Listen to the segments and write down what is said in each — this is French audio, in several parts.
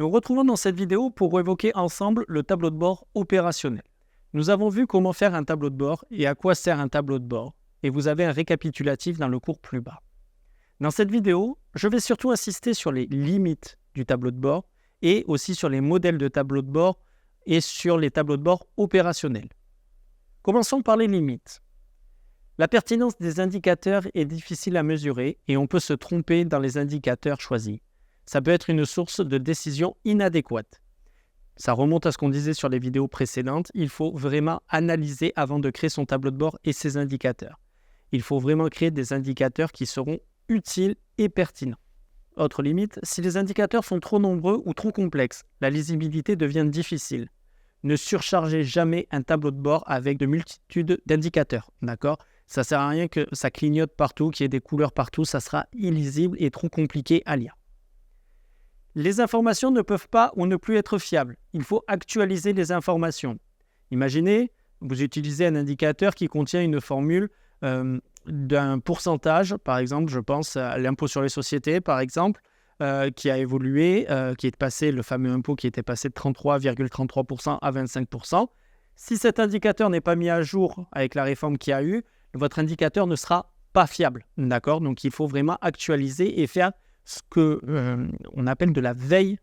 Nous retrouvons dans cette vidéo pour évoquer ensemble le tableau de bord opérationnel. Nous avons vu comment faire un tableau de bord et à quoi sert un tableau de bord, et vous avez un récapitulatif dans le cours plus bas. Dans cette vidéo, je vais surtout insister sur les limites du tableau de bord et aussi sur les modèles de tableau de bord et sur les tableaux de bord opérationnels. Commençons par les limites. La pertinence des indicateurs est difficile à mesurer et on peut se tromper dans les indicateurs choisis. Ça peut être une source de décision inadéquate. Ça remonte à ce qu'on disait sur les vidéos précédentes. Il faut vraiment analyser avant de créer son tableau de bord et ses indicateurs. Il faut vraiment créer des indicateurs qui seront utiles et pertinents. Autre limite, si les indicateurs sont trop nombreux ou trop complexes, la lisibilité devient difficile. Ne surchargez jamais un tableau de bord avec de multitudes d'indicateurs, d'accord ? Ça ne sert à rien que ça clignote partout, qu'il y ait des couleurs partout, ça sera illisible et trop compliqué à lire. Les informations ne peuvent pas ou ne plus être fiables. Il faut actualiser les informations. Imaginez, vous utilisez un indicateur qui contient une formule d'un pourcentage, par exemple, je pense à l'impôt sur les sociétés, par exemple, qui a évolué, qui est passé, le fameux impôt qui était passé de 33,33% à 25%. Si cet indicateur n'est pas mis à jour avec la réforme qu'il y a eu, votre indicateur ne sera pas fiable, d'accord ? Donc, il faut vraiment actualiser et faire ce qu'on appelle de la veille,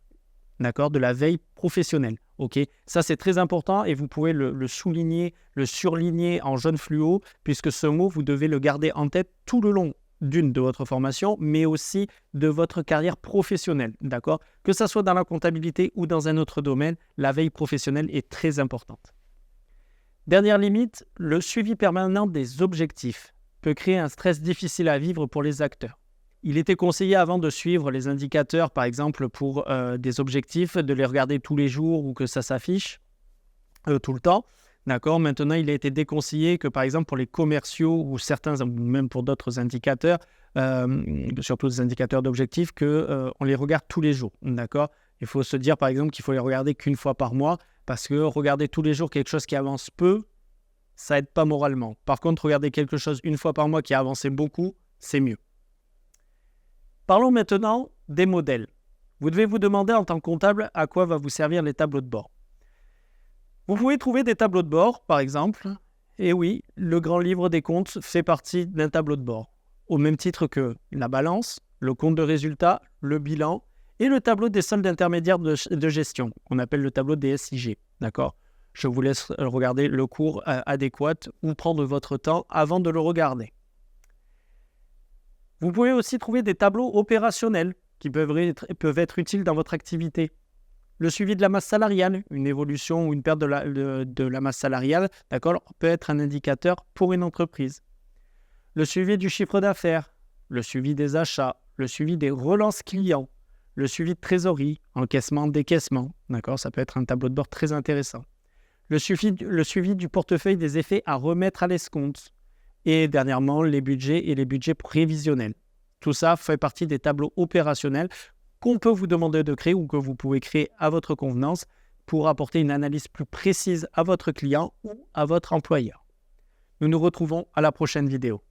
d'accord ? De la veille professionnelle, ok ? Ça, c'est très important et vous pouvez le souligner, le surligner en jaune fluo, puisque ce mot, vous devez le garder en tête tout le long de votre formation, mais aussi de votre carrière professionnelle, d'accord ? Que ça soit dans la comptabilité ou dans un autre domaine, la veille professionnelle est très importante. Dernière limite, le suivi permanent des objectifs peut créer un stress difficile à vivre pour les acteurs. Il était conseillé avant de suivre les indicateurs, par exemple pour des objectifs, de les regarder tous les jours ou que ça s'affiche tout le temps. D'accord. Maintenant, il a été déconseillé que, par exemple, pour les commerciaux ou certains, ou même pour d'autres indicateurs, surtout des indicateurs d'objectifs, qu'on les regarde tous les jours. D'accord. Il faut se dire, par exemple, qu'il faut les regarder qu'une fois par mois, parce que regarder tous les jours quelque chose qui avance peu, ça n'aide pas moralement. Par contre, regarder quelque chose une fois par mois qui a avancé beaucoup, c'est mieux. Parlons maintenant des modèles. Vous devez vous demander en tant que comptable à quoi va vous servir les tableaux de bord. Vous pouvez trouver des tableaux de bord, par exemple, et oui, le grand livre des comptes fait partie d'un tableau de bord, au même titre que la balance, le compte de résultat, le bilan et le tableau des soldes intermédiaires de gestion, qu'on appelle le tableau des SIG. D'accord ? Je vous laisse regarder le cours adéquat ou prendre votre temps avant de le regarder. Vous pouvez aussi trouver des tableaux opérationnels qui peuvent être utiles dans votre activité. Le suivi de la masse salariale, une évolution ou une perte de la masse salariale, d'accord, peut être un indicateur pour une entreprise. Le suivi du chiffre d'affaires, le suivi des achats, le suivi des relances clients, le suivi de trésorerie, encaissement, décaissement, d'accord, ça peut être un tableau de bord très intéressant. Le suivi du portefeuille des effets à remettre à l'escompte. Et dernièrement, les budgets et les budgets prévisionnels. Tout ça fait partie des tableaux opérationnels qu'on peut vous demander de créer ou que vous pouvez créer à votre convenance pour apporter une analyse plus précise à votre client ou à votre employeur. Nous nous retrouvons à la prochaine vidéo.